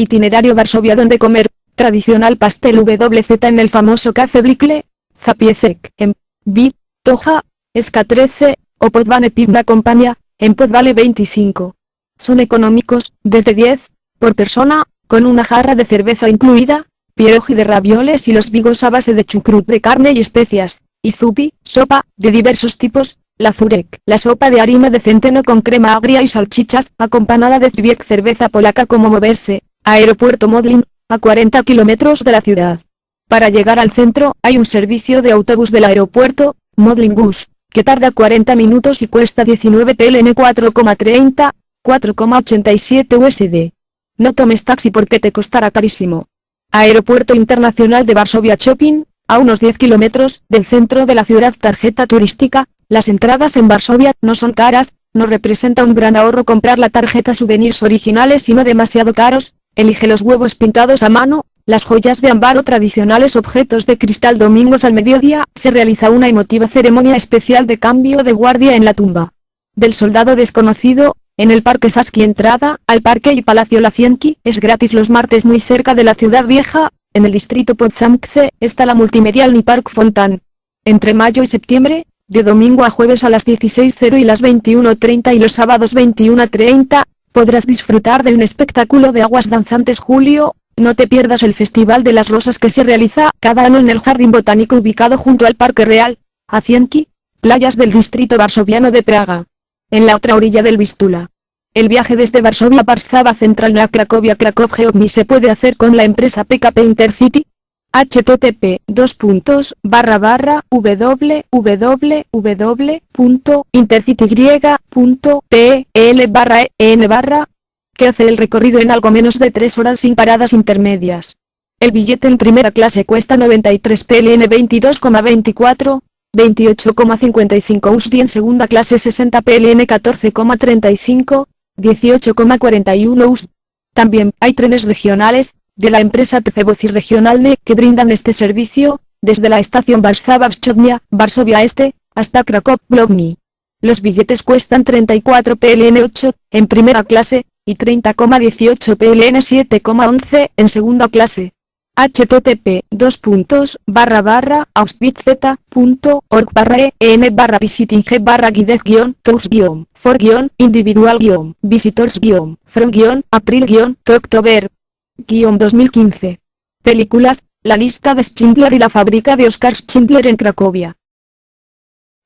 Itinerario Varsovia donde comer, tradicional pastel WZ en el famoso Café Blikle, Zapiecek, en Toja, Ska 13, o Podvane Pivna Compañía, en Podvale 25. Son económicos, desde 10, por persona, con una jarra de cerveza incluida, pierogi de ravioles y los bigos a base de chucrut de carne y especias, y zupi, sopa, de diversos tipos, la zurek, la sopa de harina de centeno con crema agria y salchichas, acompañada de zwiek cerveza polaca. Como moverse, Aeropuerto Modlin, a 40 kilómetros de la ciudad. Para llegar al centro, hay un servicio de autobús del aeropuerto, Modlin Bus, que tarda 40 minutos y cuesta 19 PLN 4,30, 4,87 USD. No tomes taxi porque te costará carísimo. Aeropuerto Internacional de Varsovia Shopping, a unos 10 kilómetros del centro de la ciudad. Tarjeta turística, las entradas en Varsovia no son caras, no representa un gran ahorro comprar la tarjeta. Souvenirs originales y no demasiado caros, elige los huevos pintados a mano, las joyas de ámbar o tradicionales objetos de cristal. Domingos al mediodía, se realiza una emotiva ceremonia especial de cambio de guardia en la tumba del soldado desconocido, en el Parque Saski. Entrada al Parque y Palacio Lazienki es gratis los martes. Muy cerca de la ciudad vieja, en el distrito Podzamcze, está la multimedial Ni Park Fontan. Entre mayo y septiembre, de domingo a jueves a las 16:00 y las 21:30 y los sábados 21:30, podrás disfrutar de un espectáculo de aguas danzantes. Julio, no te pierdas el Festival de las Rosas que se realiza cada año en el Jardín Botánico ubicado junto al Parque Real, Lazienki, playas del distrito varsoviano de Praga. En la otra orilla del Vístula. El viaje desde Varsovia a Warszawa Centralna a Cracovia Kraków Geogmi se puede hacer con la empresa PKP Intercity. http://www.intercityg.pl/en/ que hace el recorrido en algo menos de 3 horas sin paradas intermedias. El billete en primera clase cuesta 93 PLN 22,24, 28,55 USD. En segunda clase 60 PLN 14,35, 18,41 USD. También hay trenes regionales, de la empresa PCVoci Regionalne, que brindan este servicio, desde la estación Warszawa Wschodnia, Varsovia Este, hasta Kraków Główny. Los billetes cuestan 34 PLN 8, en primera clase, y 30,18 PLN 7,11 en segunda clase. http://auschwitz.org/en/visitings/guide-tours-for-april-to-october 2015. Películas, La lista de Schindler y la Oskar Schindler en Cracovia.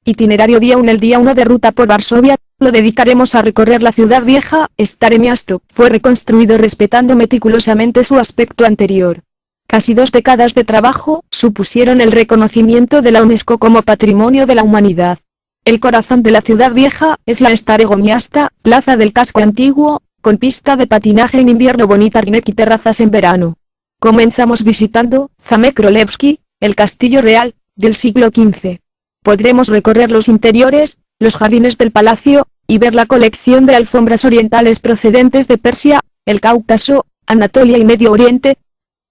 Itinerario día 1. El día 1 de ruta por Varsovia, lo dedicaremos a recorrer la ciudad vieja. Stare Miasto fue reconstruido respetando meticulosamente su aspecto anterior. Casi 2 décadas de trabajo supusieron el reconocimiento de la UNESCO como Patrimonio de la Humanidad. El corazón de la ciudad vieja es la Starego Miasta, plaza del casco antiguo, con pista de patinaje en invierno, bonita Rinek y terrazas en verano. Comenzamos visitando Zamek Królewski, el castillo real, del siglo XV. Podremos recorrer los interiores, los jardines del palacio, y ver la colección de alfombras orientales procedentes de Persia, el Cáucaso, Anatolia y Medio Oriente.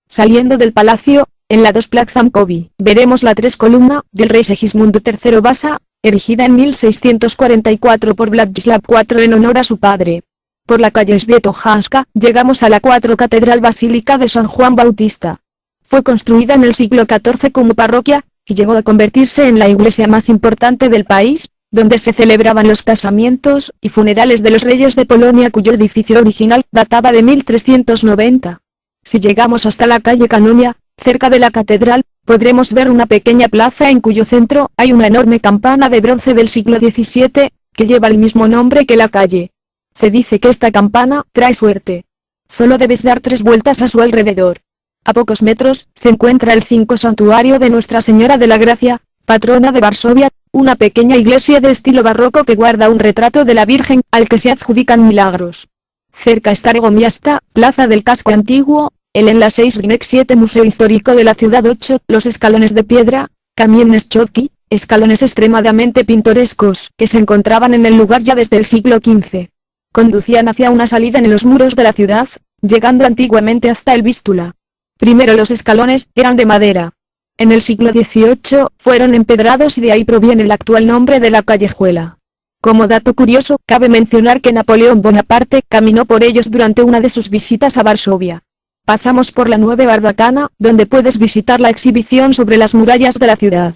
Saliendo del palacio, en la 2 Zamkovi, veremos la 3 columna del rey Segismundo III Vasa, erigida en 1644 por Vladislav IV en honor a su padre. Por la calle Svietojanska, llegamos a la 4 Catedral Basílica de San Juan Bautista. Fue construida en el siglo XIV como parroquia, y llegó a convertirse en la iglesia más importante del país, donde se celebraban los casamientos y funerales de los reyes de Polonia, cuyo edificio original databa de 1390. Si llegamos hasta la calle Canonia, cerca de la catedral, podremos ver una pequeña plaza en cuyo centro hay una enorme campana de bronce del siglo XVII, que lleva el mismo nombre que la calle. Se dice que esta campana trae suerte. Solo debes dar 3 vueltas a su alrededor. A pocos metros, se encuentra el 5 Santuario de Nuestra Señora de la Gracia, patrona de Varsovia, una pequeña iglesia de estilo barroco que guarda un retrato de la Virgen, al que se adjudican milagros. Cerca Starego Miasta, plaza del casco antiguo, el en la 6 Rinek 7 Museo Histórico de la ciudad 8, los escalones de piedra, Kamienny Schodki, escalones extremadamente pintorescos, que se encontraban en el lugar ya desde el siglo XV. Conducían hacia una salida en los muros de la ciudad, llegando antiguamente hasta el Vístula. Primero los escalones eran de madera. En el siglo XVIII fueron empedrados y de ahí proviene el actual nombre de la callejuela. Como dato curioso, cabe mencionar que Napoleón Bonaparte caminó por ellos durante una de sus visitas a Varsovia. Pasamos por la Nueva Barbacana, donde puedes visitar la exhibición sobre las murallas de la ciudad.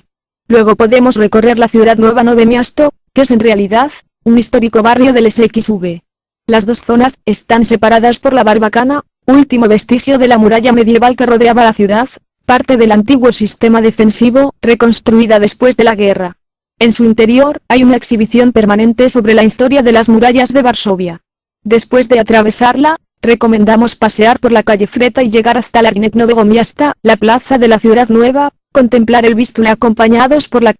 Luego podemos recorrer la ciudad nueva Nove Miasto, que es en realidad, un histórico barrio del SXV. Las dos zonas están separadas por la Barbacana, último vestigio de la muralla medieval que rodeaba la ciudad, parte del antiguo sistema defensivo, reconstruida después de la guerra. En su interior, hay una exhibición permanente sobre la historia de las murallas de Varsovia. Después de atravesarla, recomendamos pasear por la calle Freta y llegar hasta la Rynek Nowego Miasta, la plaza de la ciudad nueva, contemplar el Vístula acompañados por la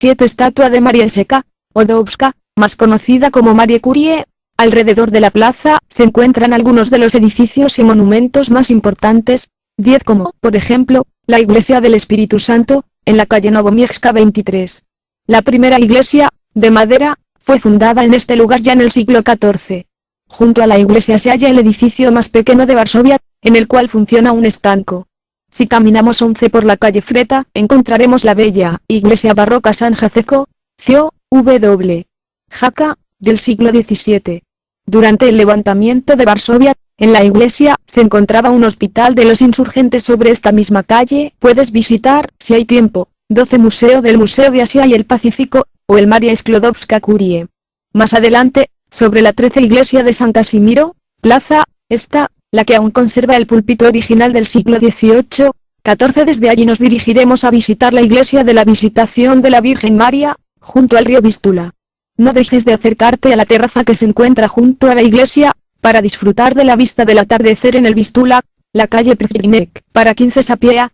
7 estatua de María Skłodowska, más conocida como Marie Curie. Alrededor de la plaza, se encuentran algunos de los edificios y monumentos más importantes, 10 como, por ejemplo, la Iglesia del Espíritu Santo, en la calle Nowomiejska 23. La primera iglesia, de madera, fue fundada en este lugar ya en el siglo XIV. Junto a la iglesia se halla el edificio más pequeño de Varsovia, en el cual funciona un estanco. Si caminamos 11 por la calle Freta, encontraremos la bella iglesia barroca San Jaceko, C.W. Jaka, del siglo XVII. Durante el levantamiento de Varsovia, en la iglesia, se encontraba un hospital de los insurgentes sobre esta misma calle. Puedes visitar, si hay tiempo, 12 Museo del Museo de Asia y el Pacífico, o el Maria Skłodowska Curie. Más adelante, sobre la 13 iglesia de San Casimiro, plaza, esta, la que aún conserva el púlpito original del siglo XVIII, 14. Desde allí nos dirigiremos a visitar la iglesia de la Visitación de la Virgen María, junto al río Vístula. No dejes de acercarte a la terraza que se encuentra junto a la iglesia, para disfrutar de la vista del atardecer en el Vístula, la calle Przecinek, para 15 Sapieha,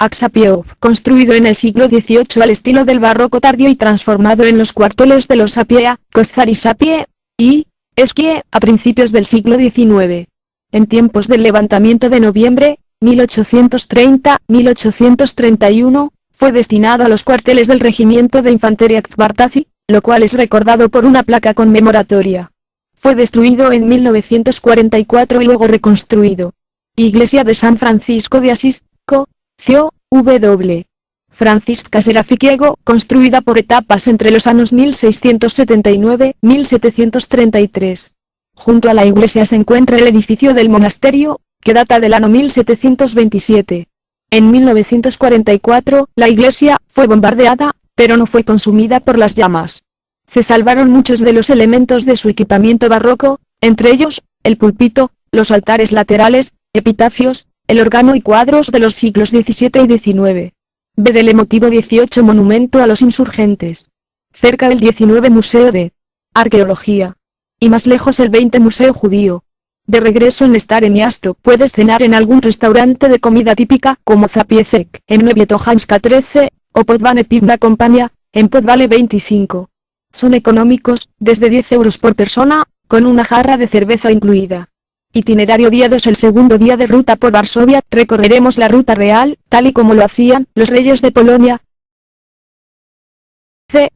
Aksapiev, construido en el siglo XVIII al estilo del barroco tardío y transformado en los cuarteles de los Sapieha, Kozar y Sapie, y Esquie, a principios del siglo XIX. En tiempos del levantamiento de noviembre, 1830-1831, fue destinado a los cuarteles del regimiento de infantería Kvartaci, lo cual es recordado por una placa conmemoratoria. Fue destruido en 1944 y luego reconstruido. Iglesia de San Francisco de Asís, C.W. Francisca Serafikiego, construida por etapas entre los años 1679-1733. Junto a la iglesia se encuentra el edificio del monasterio, que data del año 1727. En 1944, la iglesia fue bombardeada, pero no fue consumida por las llamas. Se salvaron muchos de los elementos de su equipamiento barroco, entre ellos, el púlpito, los altares laterales, epitafios, el órgano y cuadros de los siglos XVII y XIX. Ver el emotivo 18 Monumento a los Insurgentes. Cerca del 19 Museo de Arqueología. Y más lejos el 20 Museo Judío. De regreso en Stare Miasto puedes cenar en algún restaurante de comida típica como Zapiecek en Nowietochańska 13, o Podvale Piwna Kompania, en Podvale 25. Son económicos, desde 10 euros por persona, con una jarra de cerveza incluida. Itinerario día 2. El segundo día de ruta por Varsovia, recorreremos la ruta real, tal y como lo hacían los reyes de Polonia.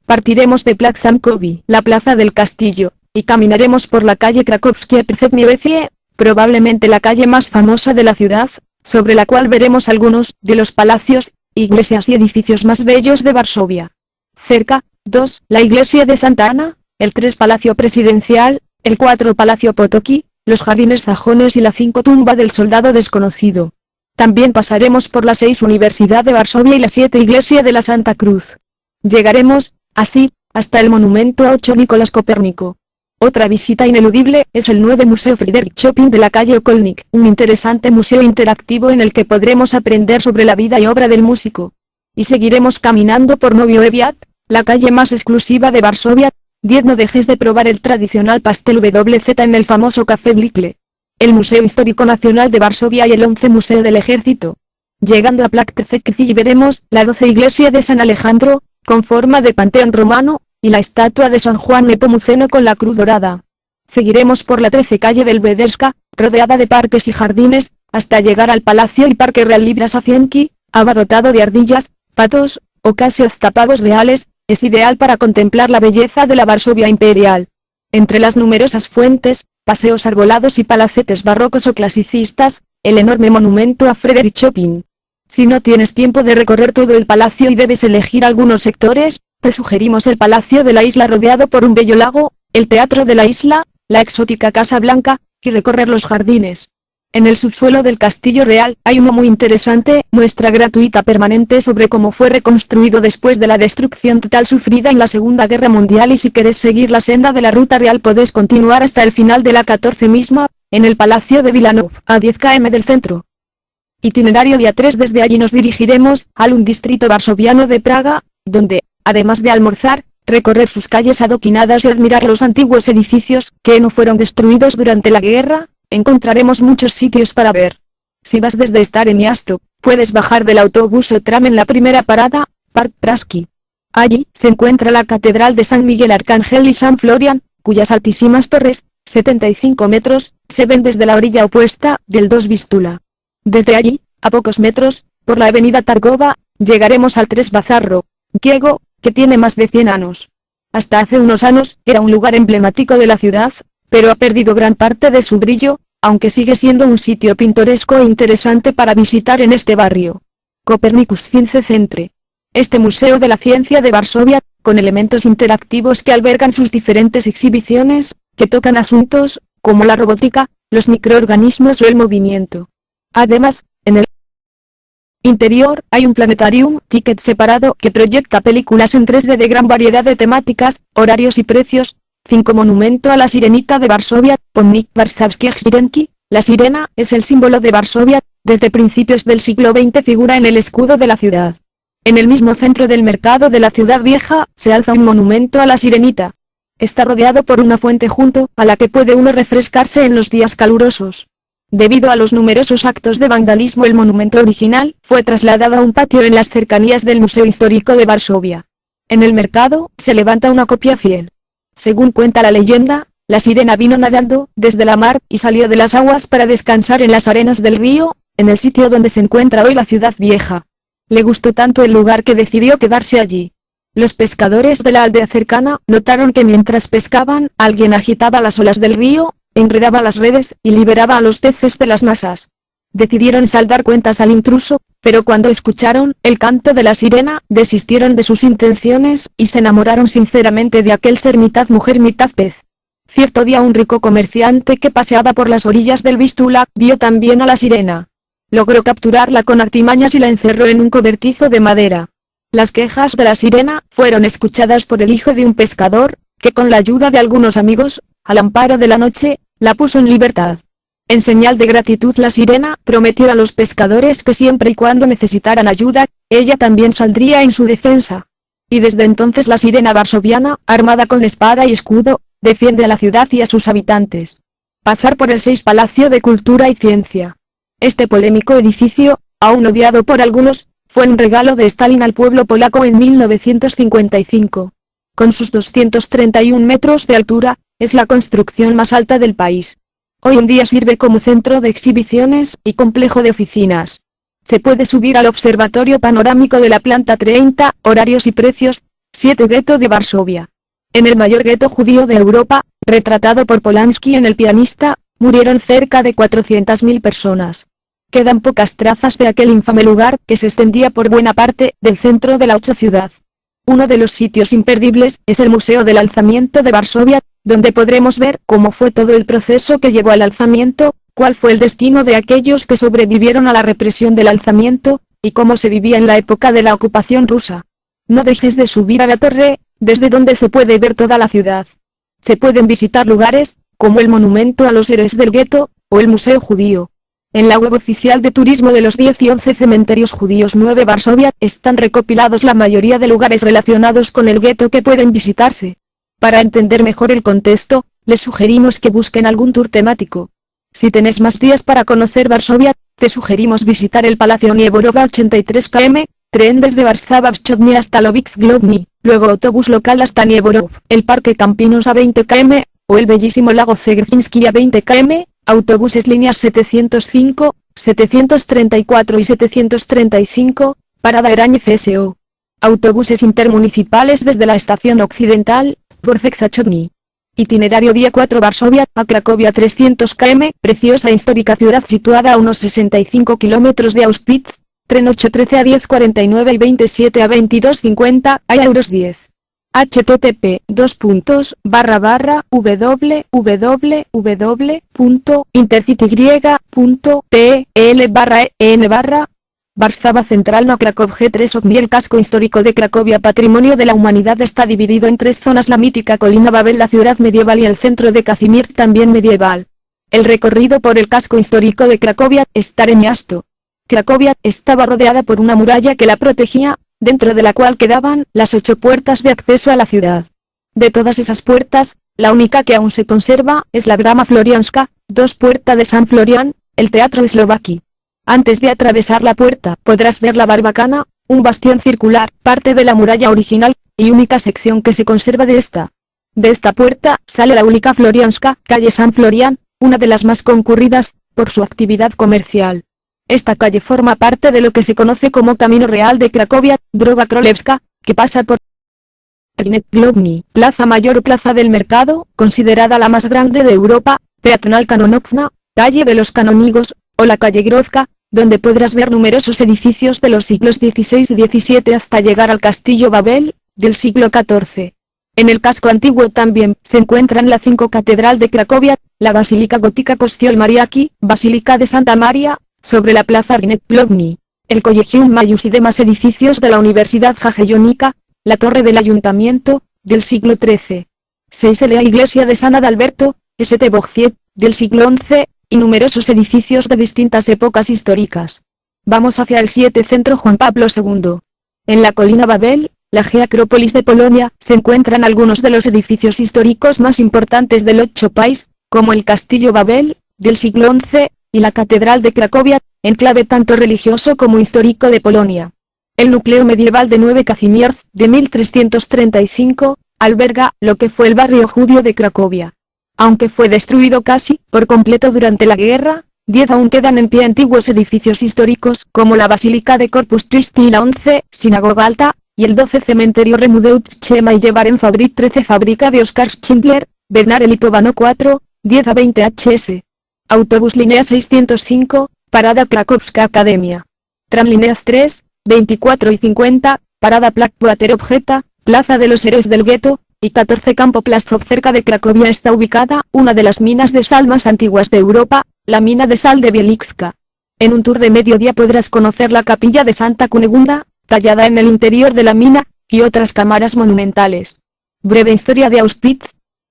Partiremos de Plac Zamkowy, la plaza del castillo, y caminaremos por la calle Krakowskie Przedmieście, probablemente la calle más famosa de la ciudad, sobre la cual veremos algunos de los palacios, iglesias y edificios más bellos de Varsovia. Cerca, 2. La iglesia de Santa Ana, el 3. Palacio Presidencial, el 4. Palacio Potocki, los jardines sajones y la 5. Tumba del soldado desconocido. También pasaremos por la 6. Universidad de Varsovia y la 7. Iglesia de la Santa Cruz. Llegaremos, así, hasta el monumento a 8 Nicolás Copérnico. Otra visita ineludible es el 9 Museo Friedrich Chopin de la calle Okolnik, un interesante museo interactivo en el que podremos aprender sobre la vida y obra del músico. Y seguiremos caminando por Nowy Wiat, la calle más exclusiva de Varsovia. 10. No dejes de probar el tradicional pastel WZ en el famoso Café Blikle. El Museo Histórico Nacional de Varsovia y el 11 Museo del Ejército. Llegando a Plac Trzecki veremos la 12 Iglesia de San Alejandro, con forma de panteón romano, y la estatua de San Juan Nepomuceno con la cruz dorada. Seguiremos por la 13 calle Belvederska, rodeada de parques y jardines, hasta llegar al Palacio y Parque Real Librasacienki, abarrotado de ardillas, patos, o casi hasta pavos reales. Es ideal para contemplar la belleza de la Varsovia imperial. Entre las numerosas fuentes, paseos arbolados y palacetes barrocos o clasicistas, el enorme monumento a Friedrich Chopin. Si no tienes tiempo de recorrer todo el palacio y debes elegir algunos sectores, te sugerimos el Palacio de la Isla rodeado por un bello lago, el Teatro de la Isla, la exótica Casa Blanca, y recorrer los jardines. En el subsuelo del Castillo Real hay uno muy interesante, muestra gratuita permanente sobre cómo fue reconstruido después de la destrucción total sufrida en la Segunda Guerra Mundial, y si querés seguir la senda de la Ruta Real podés continuar hasta el final de la 14 misma, en el Palacio de Vilanov, a 10 km del centro. Itinerario día 3. Desde allí nos dirigiremos al un distrito varsoviano de Praga, donde, además de almorzar, recorrer sus calles adoquinadas y admirar los antiguos edificios que no fueron destruidos durante la guerra, encontraremos muchos sitios para ver. Si vas desde Stare Miasto, puedes bajar del autobús o tram en la primera parada, Park Praski. Allí se encuentra la Catedral de San Miguel Arcángel y San Florian, cuyas altísimas torres, 75 metros, se ven desde la orilla opuesta del Dos Vistula. Desde allí, a pocos metros, por la avenida Targova, llegaremos al Tres Bazarro, griego, que tiene más de 100 años. Hasta hace unos años, era un lugar emblemático de la ciudad, pero ha perdido gran parte de su brillo, aunque sigue siendo un sitio pintoresco e interesante para visitar en este barrio. Copernicus Science Centre. Este museo de la ciencia de Varsovia, con elementos interactivos que albergan sus diferentes exhibiciones, que tocan asuntos, como la robótica, los microorganismos o el movimiento. Además, en el interior hay un planetarium ticket separado que proyecta películas en 3D de gran variedad de temáticas, horarios y precios. 5. Monumento a la Sirenita de Varsovia, Pomnik Warszawskich Sirenki. La sirena es el símbolo de Varsovia, desde principios del siglo XX figura en el escudo de la ciudad. En el mismo centro del mercado de la ciudad vieja, se alza un monumento a la Sirenita. Está rodeado por una fuente junto a la que puede uno refrescarse en los días calurosos. Debido a los numerosos actos de vandalismo, el monumento original fue trasladado a un patio en las cercanías del Museo Histórico de Varsovia. En el mercado, se levanta una copia fiel. Según cuenta la leyenda, la sirena vino nadando desde la mar y salió de las aguas para descansar en las arenas del río, en el sitio donde se encuentra hoy la ciudad vieja. Le gustó tanto el lugar que decidió quedarse allí. Los pescadores de la aldea cercana notaron que mientras pescaban, alguien agitaba las olas del río, enredaba las redes y liberaba a los peces de las masas. Decidieron saldar cuentas al intruso, pero cuando escucharon el canto de la sirena, desistieron de sus intenciones y se enamoraron sinceramente de aquel ser mitad mujer mitad pez. Cierto día un rico comerciante que paseaba por las orillas del Vístula vio también a la sirena. Logró capturarla con artimañas y la encerró en un cobertizo de madera. Las quejas de la sirena fueron escuchadas por el hijo de un pescador, que con la ayuda de algunos amigos, al amparo de la noche, la puso en libertad. En señal de gratitud la sirena prometió a los pescadores que siempre y cuando necesitaran ayuda, ella también saldría en su defensa. Y desde entonces la sirena varsoviana, armada con espada y escudo, defiende a la ciudad y a sus habitantes. Pasar por el 6 Palacio de Cultura y Ciencia. Este polémico edificio, aún odiado por algunos, fue un regalo de Stalin al pueblo polaco en 1955. Con sus 231 metros de altura, es la construcción más alta del país. Hoy en día sirve como centro de exhibiciones y complejo de oficinas. Se puede subir al observatorio panorámico de la planta 30, horarios y precios. 7. Gueto de Varsovia. En el mayor gueto judío de Europa, retratado por Polanski en El pianista, murieron cerca de 400.000 personas. Quedan pocas trazas de aquel infame lugar que se extendía por buena parte del centro de la ciudad. Uno de los sitios imperdibles es el Museo del Alzamiento de Varsovia, donde podremos ver cómo fue todo el proceso que llevó al alzamiento, cuál fue el destino de aquellos que sobrevivieron a la represión del alzamiento, y cómo se vivía en la época de la ocupación rusa. No dejes de subir a la torre, desde donde se puede ver toda la ciudad. Se pueden visitar lugares, como el monumento a los héroes del gueto, o el Museo Judío. En la web oficial de turismo de los 10 y 11 cementerios judíos 9 Varsovia, están recopilados la mayoría de lugares relacionados con el gueto que pueden visitarse. Para entender mejor el contexto, les sugerimos que busquen algún tour temático. Si tenés más días para conocer Varsovia, te sugerimos visitar el Palacio Nieborov a 83 km, tren desde Warszawa-Wschodnia hasta Lubix-Globny, luego autobús local hasta Nieborov, el Parque Campinos a 20 km, o el bellísimo lago Zegerzinski a 20 km, autobuses líneas 705, 734 y 735, parada Erañe FSO. Autobuses intermunicipales desde la estación occidental, Dworzec-Zachodny. Itinerario día 4 Varsovia, a Cracovia 300 km, preciosa e histórica ciudad situada a unos 65 kilómetros de Auschwitz, tren 8:13 a 10:49 y 27 a 22:50, a euros 10. http://www.intercityg.pl/en Warszawa Central no Kraków G3 OVNI. El casco histórico de Cracovia, patrimonio de la humanidad, está dividido en tres zonas: la mítica colina Babel, la ciudad medieval, y el centro de Kazimierz, también medieval. El recorrido por el casco histórico de Cracovia. Stare Miasto. Cracovia estaba rodeada por una muralla que la protegía, dentro de la cual quedaban las 8 puertas de acceso a la ciudad. De todas esas puertas, la única que aún se conserva es la Brama Florianska, 2 puerta de San Florian, el Teatro Eslovaki. Antes de atravesar la puerta podrás ver la Barbacana, un bastión circular, parte de la muralla original, y única sección que se conserva de esta. De esta puerta sale la Ulica Florianska, calle San Florian, una de las más concurridas, por su actividad comercial. Esta calle forma parte de lo que se conoce como Camino Real de Cracovia, Droga Królewska, que pasa por Rynek Główny, Plaza Mayor o Plaza del Mercado, considerada la más grande de Europa, Peatonal Kanonowna, calle de los canónigos, o la calle Grodzka, donde podrás ver numerosos edificios de los siglos XVI y XVII hasta llegar al castillo Babel, del siglo XIV. En el casco antiguo también se encuentran la 5 Catedral de Cracovia, la Basílica Gótica Kościoł Mariacki, Basílica de Santa María, sobre la plaza Rynek Główny, el Collegium Maius y demás edificios de la Universidad Jagiellonica, la torre del ayuntamiento, del siglo XIII. 6 la iglesia de San Adalberto, St. Boghziet, del siglo XI, y numerosos edificios de distintas épocas históricas. Vamos hacia el 7 Centro Juan Pablo II. En la colina Babel, la Acrópolis de Polonia, se encuentran algunos de los edificios históricos más importantes del 8 país, como el Castillo Babel, del siglo XI, y la Catedral de Cracovia, enclave tanto religioso como histórico de Polonia. El núcleo medieval de 9 Kazimierz, de 1335, alberga lo que fue el barrio judío de Cracovia. Aunque fue destruido casi por completo durante la guerra, 10 aún quedan en pie antiguos edificios históricos, como la Basílica de Corpus Christi y la 11 Sinagoga Alta, y el 12 Cementerio Remudeutschema y llevar en Fabrik 13 Fábrica de Oskar Schindler, Bernard Lipovano 4, 10 a 20 HS. Autobús línea 605, parada Krakowska Academia. Tram líneas 3, 24 y 50, parada Blackwater Objeta, Plaza de los Héroes del Gueto, y 14 Campo Plastov. Cerca de Cracovia está ubicada una de las minas de sal más antiguas de Europa, la mina de sal de Bielicka. En un tour de mediodía podrás conocer la capilla de Santa Cunegunda, tallada en el interior de la mina, y otras cámaras monumentales. Breve historia de Auschwitz.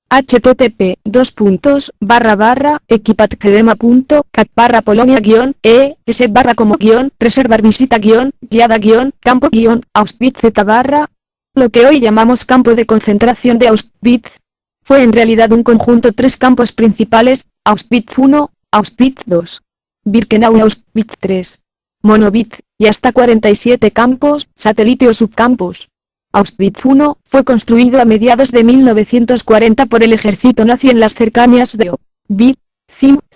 http://equipat-polonia-es/como-reservar visita-guiada-campo-Auschwitz Z- Lo que hoy llamamos campo de concentración de Auschwitz fue en realidad un conjunto de 3 campos principales: Auschwitz I, Auschwitz II, Birkenau y Auschwitz III, Monowitz, y hasta 47 campos, satélite o subcampos. Auschwitz I fue construido a mediados de 1940 por el ejército nazi en las cercanías de Auschwitz,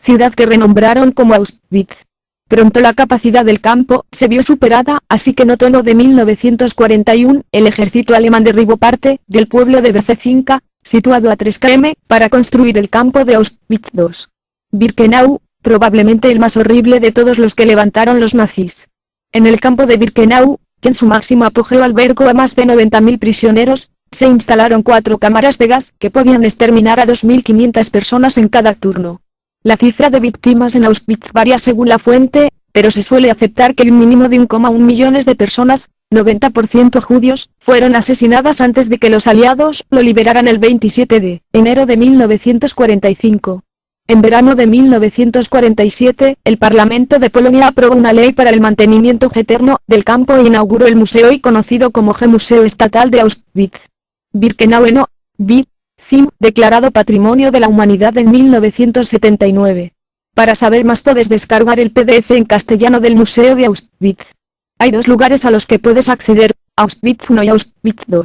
ciudad que renombraron como Auschwitz. Pronto la capacidad del campo se vio superada, así que en otoño de 1941, el ejército alemán derribó parte del pueblo de Berzezinka, situado a 3 km, para construir el campo de Auschwitz II. Birkenau, probablemente el más horrible de todos los que levantaron los nazis. En el campo de Birkenau, que en su máximo apogeo albergó a más de 90.000 prisioneros, se instalaron 4 cámaras de gas que podían exterminar a 2.500 personas en cada turno. La cifra de víctimas en Auschwitz varía según la fuente, pero se suele aceptar que un mínimo de 1,1 millones de personas, 90% judíos, fueron asesinadas antes de que los aliados lo liberaran el 27 de enero de 1945. En verano de 1947, el Parlamento de Polonia aprobó una ley para el mantenimiento eterno del campo e inauguró el museo hoy conocido como Museo Estatal de Auschwitz. Birkenau en Auschwitz, declarado Patrimonio de la Humanidad en 1979. Para saber más puedes descargar el PDF en castellano del Museo de Auschwitz. Hay 2 lugares a los que puedes acceder, Auschwitz I y Auschwitz II.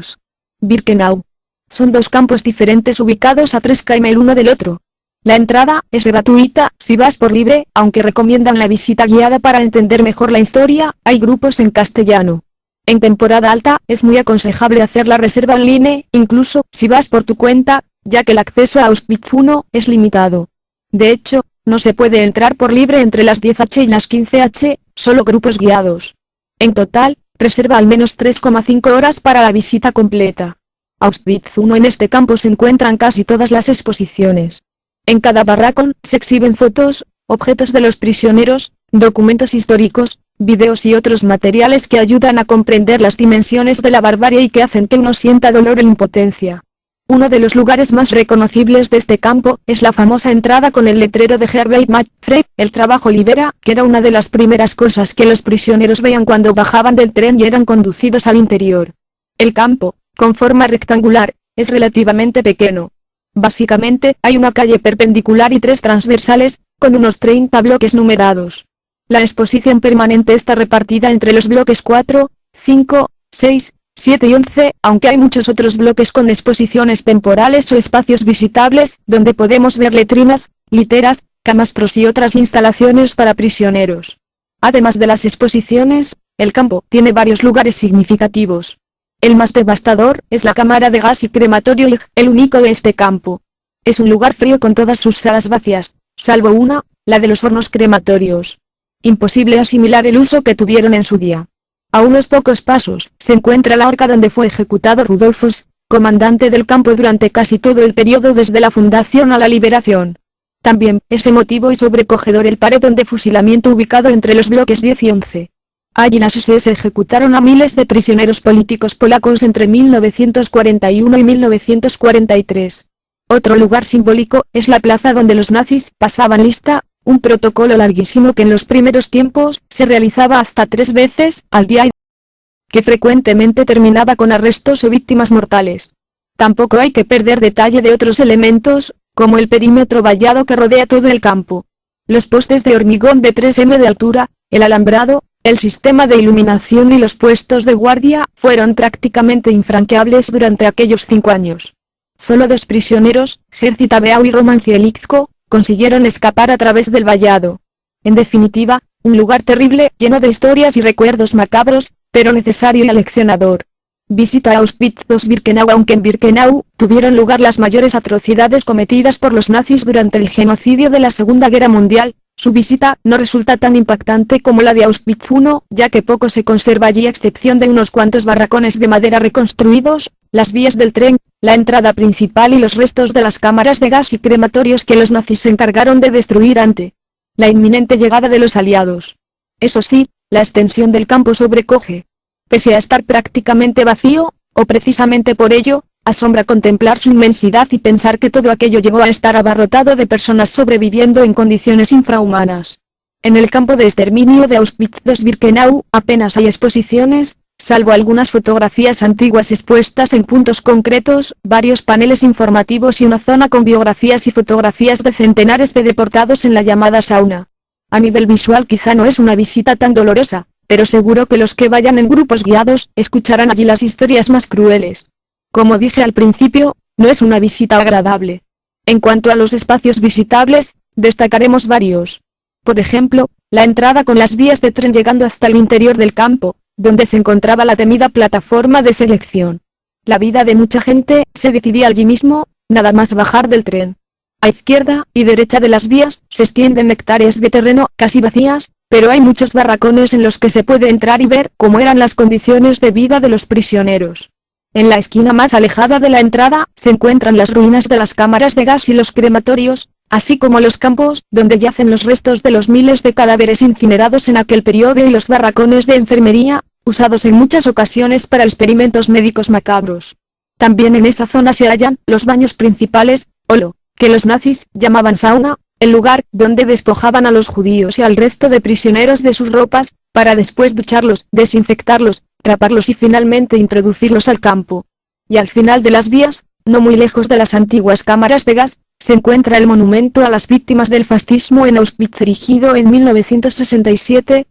Birkenau. Son 2 campos diferentes ubicados a 3 km el uno del otro. La entrada es gratuita si vas por libre, aunque recomiendan la visita guiada para entender mejor la historia. Hay grupos en castellano. En temporada alta, es muy aconsejable hacer la reserva online, incluso si vas por tu cuenta, ya que el acceso a Auschwitz I es limitado. De hecho, no se puede entrar por libre entre las 10h y las 15h, solo grupos guiados. En total, reserva al menos 3,5 horas para la visita completa. Auschwitz I. En este campo se encuentran casi todas las exposiciones. En cada barracón se exhiben fotos, objetos de los prisioneros, documentos históricos, videos y otros materiales que ayudan a comprender las dimensiones de la barbarie y que hacen que uno sienta dolor e impotencia. Uno de los lugares más reconocibles de este campo es la famosa entrada con el letrero de Herbert Manfred, el trabajo libera, que era una de las primeras cosas que los prisioneros veían cuando bajaban del tren y eran conducidos al interior. El campo, con forma rectangular, es relativamente pequeño. Básicamente, hay una calle perpendicular y 3 transversales, con unos 30 bloques numerados. La exposición permanente está repartida entre los bloques 4, 5, 6, 7 y 11, aunque hay muchos otros bloques con exposiciones temporales o espacios visitables, donde podemos ver letrinas, literas, camastros y otras instalaciones para prisioneros. Además de las exposiciones, el campo tiene varios lugares significativos. El más devastador es la cámara de gas y crematorio IG, el único de este campo. Es un lugar frío con todas sus salas vacías, salvo una, la de los hornos crematorios. Imposible asimilar el uso que tuvieron en su día. A unos pocos pasos, se encuentra la horca donde fue ejecutado Rudolfus, comandante del campo durante casi todo el periodo desde la fundación a la liberación. También, es emotivo y sobrecogedor el paredón de fusilamiento ubicado entre los bloques 10 y 11. Allí en las SS se ejecutaron a miles de prisioneros políticos polacos entre 1941 y 1943. Otro lugar simbólico, es la plaza donde los nazis pasaban lista, un protocolo larguísimo que en los primeros tiempos se realizaba hasta 3 veces al día y que frecuentemente terminaba con arrestos o víctimas mortales. Tampoco hay que perder detalle de otros elementos, como el perímetro vallado que rodea todo el campo. Los postes de hormigón de 3 m de altura, el alambrado, el sistema de iluminación y los puestos de guardia fueron prácticamente infranqueables durante aquellos 5 años. Solo 2 prisioneros, Jerzy Tabeau y Roman Zielińsko, consiguieron escapar a través del vallado. En definitiva, un lugar terrible, lleno de historias y recuerdos macabros, pero necesario y aleccionador. Visita a Auschwitz-Birkenau. Aunque en Birkenau tuvieron lugar las mayores atrocidades cometidas por los nazis durante el genocidio de la Segunda Guerra Mundial, su visita no resulta tan impactante como la de Auschwitz I, ya que poco se conserva allí a excepción de unos cuantos barracones de madera reconstruidos, las vías del tren, la entrada principal y los restos de las cámaras de gas y crematorios que los nazis se encargaron de destruir ante la inminente llegada de los aliados. Eso sí, la extensión del campo sobrecoge. Pese a estar prácticamente vacío, o precisamente por ello, asombra contemplar su inmensidad y pensar que todo aquello llegó a estar abarrotado de personas sobreviviendo en condiciones infrahumanas. En el campo de exterminio de Auschwitz-Birkenau apenas hay exposiciones, salvo algunas fotografías antiguas expuestas en puntos concretos, varios paneles informativos y una zona con biografías y fotografías de centenares de deportados en la llamada sauna. A nivel visual quizá no es una visita tan dolorosa, pero seguro que los que vayan en grupos guiados, escucharán allí las historias más crueles. Como dije al principio, no es una visita agradable. En cuanto a los espacios visitables, destacaremos varios. Por ejemplo, la entrada con las vías de tren llegando hasta el interior del campo, donde se encontraba la temida plataforma de selección. La vida de mucha gente se decidía allí mismo, nada más bajar del tren. A izquierda y derecha de las vías se extienden hectáreas de terreno casi vacías, pero hay muchos barracones en los que se puede entrar y ver cómo eran las condiciones de vida de los prisioneros. En la esquina más alejada de la entrada se encuentran las ruinas de las cámaras de gas y los crematorios, así como los campos donde yacen los restos de los miles de cadáveres incinerados en aquel periodo y los barracones de enfermería, usados en muchas ocasiones para experimentos médicos macabros. También en esa zona se hallan los baños principales, o lo que los nazis llamaban sauna, el lugar donde despojaban a los judíos y al resto de prisioneros de sus ropas, para después ducharlos, desinfectarlos, raparlos y finalmente introducirlos al campo. Y al final de las vías, no muy lejos de las antiguas cámaras de gas, se encuentra el monumento a las víctimas del fascismo en Auschwitz erigido en 1967,